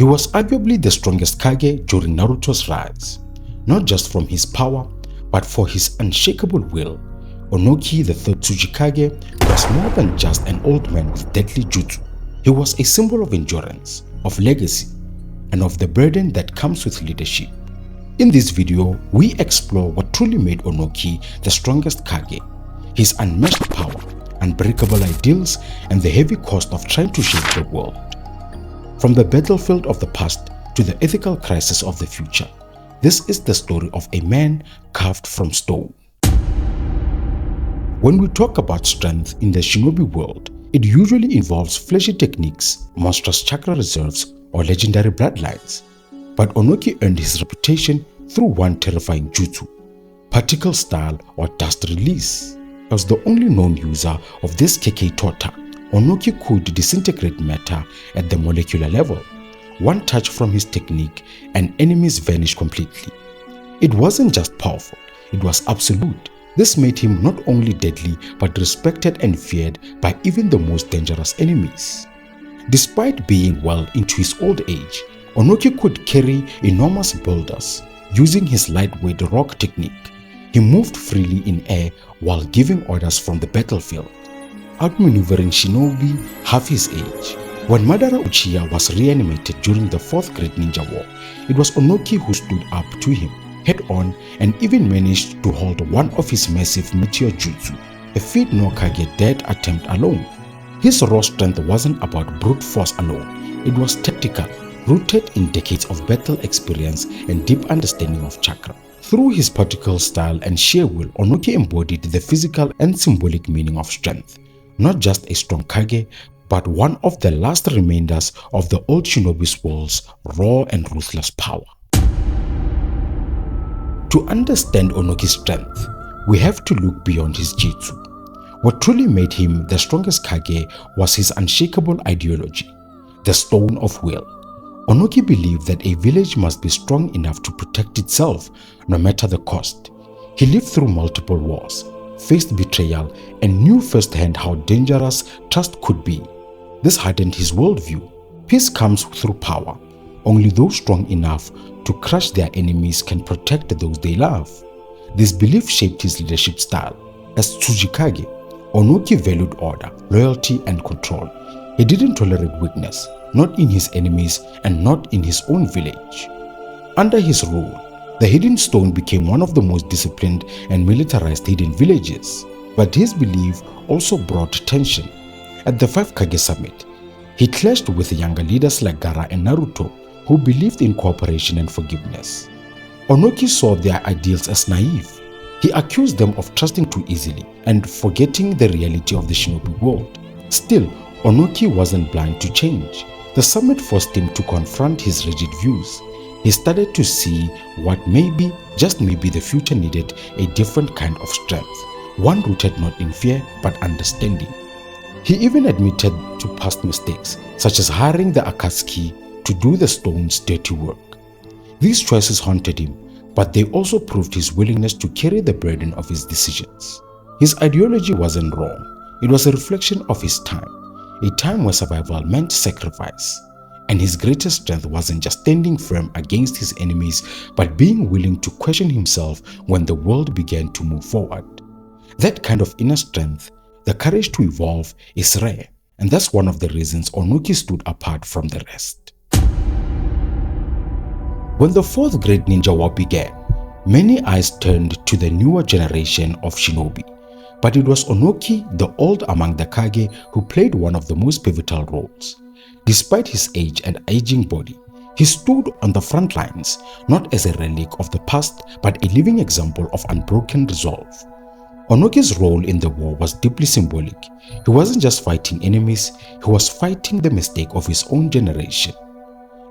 He was arguably the strongest Kage during Naruto's rise, not just from his power, but for his unshakable will. Ōnoki, the third Tsuchikage, was more than just an old man with deadly jutsu. He was a symbol of endurance, of legacy, and of the burden that comes with leadership. In this video, we explore what truly made Ōnoki the strongest Kage, his unmatched power, unbreakable ideals, and the heavy cost of trying to shape the world. From the battlefield of the past to the ethical crisis of the future, this is the story of a man carved from stone. When we talk about strength in the Shinobi world, it usually involves flashy techniques, monstrous chakra reserves, or legendary bloodlines. But Ōnoki earned his reputation through one terrifying jutsu, particle style or dust release. As the only known user of this Kekkei Tota, Ōnoki could disintegrate matter at the molecular level. One touch from his technique and enemies vanished completely. It wasn't just powerful, it was absolute. This made him not only deadly but respected and feared by even the most dangerous enemies. Despite being well into his old age, Ōnoki could carry enormous boulders using his lightweight rock technique. He moved freely in air while giving orders from the battlefield, outmaneuvering Shinobi half his age. When Madara Uchiha was reanimated during the 4th Great Ninja War, it was Ōnoki who stood up to him head-on and even managed to hold one of his massive meteor jutsu, a feat no Kage dared attempt alone. His raw strength wasn't about brute force alone, it was tactical, rooted in decades of battle experience and deep understanding of chakra. Through his particle style and sheer will, Ōnoki embodied the physical and symbolic meaning of strength. Not just a strong Kage, but one of the last remainders of the old Shinobi's world's raw and ruthless power. To understand Ōnoki's strength, we have to look beyond his jutsu. What truly made him the strongest Kage was his unshakable ideology, the Stone of Will. Ōnoki believed that a village must be strong enough to protect itself, no matter the cost. He lived through multiple wars, faced betrayal, and knew firsthand how dangerous trust could be. This hardened his worldview. Peace comes through power. Only those strong enough to crush their enemies can protect those they love. This belief shaped his leadership style. As Tsuchikage, Ōnoki valued order, loyalty, and control. He didn't tolerate weakness, not in his enemies and not in his own village. Under his rule, the Hidden Stone became one of the most disciplined and militarized hidden villages. But his belief also brought tension. At the 5 Kage Summit, he clashed with younger leaders like Gaara and Naruto, who believed in cooperation and forgiveness. Ōnoki saw their ideals as naive. He accused them of trusting too easily and forgetting the reality of the Shinobi world. Still, Ōnoki wasn't blind to change. The summit forced him to confront his rigid views. He started to see what maybe, just maybe, the future needed a different kind of strength, one rooted not in fear but understanding. He even admitted to past mistakes, such as hiring the Akatsuki to do the stone's dirty work. These choices haunted him, but they also proved his willingness to carry the burden of his decisions. His ideology wasn't wrong, it was a reflection of his time, a time where survival meant sacrifice. And his greatest strength wasn't just standing firm against his enemies, but being willing to question himself when the world began to move forward. That kind of inner strength, the courage to evolve, is rare, and that's one of the reasons Ōnoki stood apart from the rest. When the 4th Great Ninja War began, many eyes turned to the newer generation of Shinobi. But it was Ōnoki, the old among the Kage, who played one of the most pivotal roles. Despite his age and aging body, he stood on the front lines, not as a relic of the past, but a living example of unbroken resolve. Ōnoki's role in the war was deeply symbolic. He wasn't just fighting enemies, he was fighting the mistake of his own generation.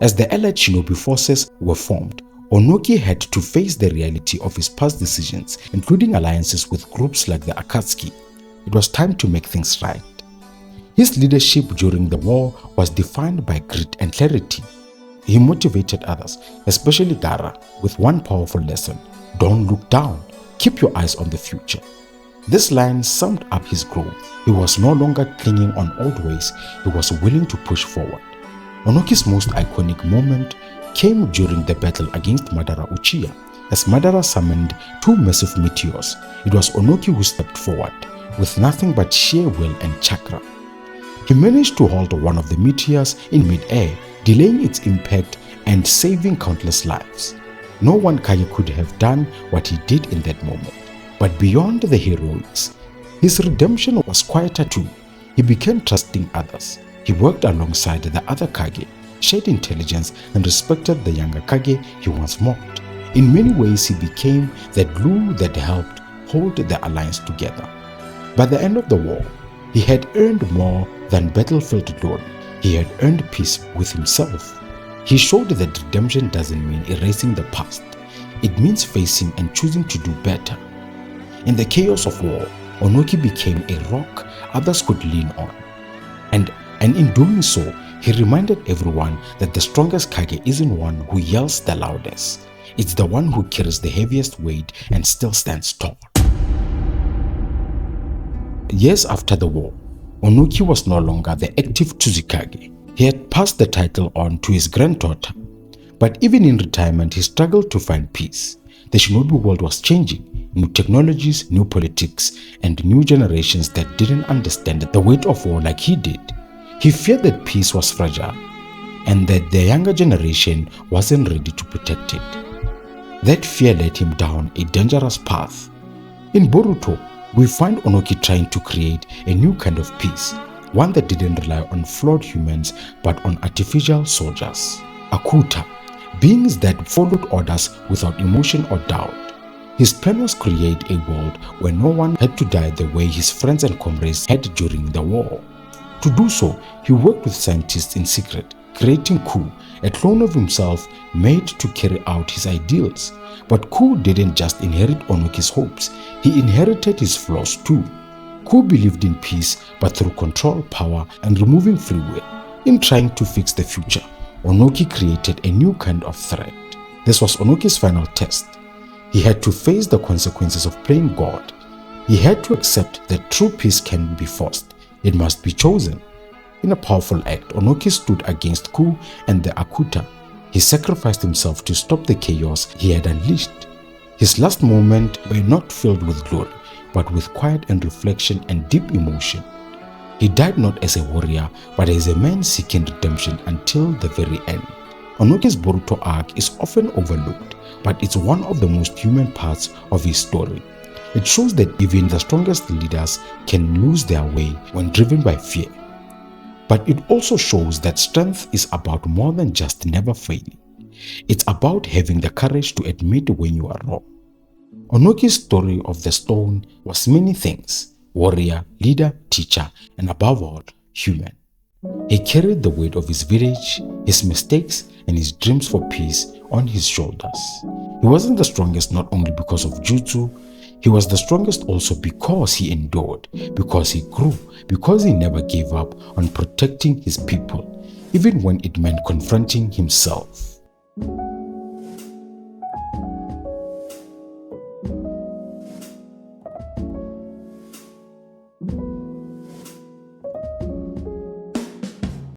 As the allied Shinobi forces were formed, Ōnoki had to face the reality of his past decisions, including alliances with groups like the Akatsuki. It was time to make things right. His leadership during the war was defined by grit and clarity. He motivated others, especially Gaara, with one powerful lesson: don't look down, keep your eyes on the future. This line summed up his growth. He was no longer clinging on old ways, he was willing to push forward. Ōnoki's most iconic moment came during the battle against Madara Uchiha. As Madara summoned two massive meteors, it was Ōnoki who stepped forward with nothing but sheer will and chakra. He managed to hold one of the meteors in mid-air, delaying its impact and saving countless lives. No one Kage could have done what he did in that moment. But beyond the heroics, his redemption was quieter too. He began trusting others. He worked alongside the other Kage, shared intelligence and respected the younger Kage he once mocked. In many ways, he became that glue that helped hold the alliance together. By the end of the war, he had earned more than battlefield glory. He had earned peace with himself. He showed that redemption doesn't mean erasing the past. It means facing and choosing to do better. In the chaos of war, Ōnoki became a rock others could lean on. And in doing so, he reminded everyone that the strongest Kage isn't one who yells the loudest. It's the one who carries the heaviest weight and still stands tall. Years after the war, Ōnoki was no longer the active Tsuchikage. He had passed the title on to his granddaughter. But even in retirement, he struggled to find peace. The Shinobi world was changing. New technologies, new politics, and new generations that didn't understand the weight of war like he did. He feared that peace was fragile and that the younger generation wasn't ready to protect it. That fear led him down a dangerous path. In Boruto, we find Ōnoki trying to create a new kind of peace, one that didn't rely on flawed humans but on artificial soldiers. Akuta, beings that followed orders without emotion or doubt. His plan was to create a world where no one had to die the way his friends and comrades had during the war. To do so, he worked with scientists in secret, creating Ku, a clone of himself made to carry out his ideals. But Ku didn't just inherit Ōnoki's hopes, he inherited his flaws too. Ku believed in peace but through control, power, and removing free will. In trying to fix the future, Ōnoki created a new kind of threat. This was Ōnoki's final test. He had to face the consequences of playing God. He had to accept that true peace can be forced. It must be chosen. In a powerful act, Ōnoki stood against Ku and the Akuta. He sacrificed himself to stop the chaos he had unleashed. His last moments were not filled with glory, but with quiet and reflection and deep emotion. He died not as a warrior, but as a man seeking redemption until the very end. Ōnoki's Boruto arc is often overlooked, but it's one of the most human parts of his story. It shows that even the strongest leaders can lose their way when driven by fear. But it also shows that strength is about more than just never failing. It's about having the courage to admit when you are wrong. Ōnoki's story of the stone was many things: warrior, leader, teacher, and above all, human. He carried the weight of his village, his mistakes, and his dreams for peace on his shoulders. He wasn't the strongest not only because of jutsu, he was the strongest also because he endured, because he grew, because he never gave up on protecting his people, even when it meant confronting himself.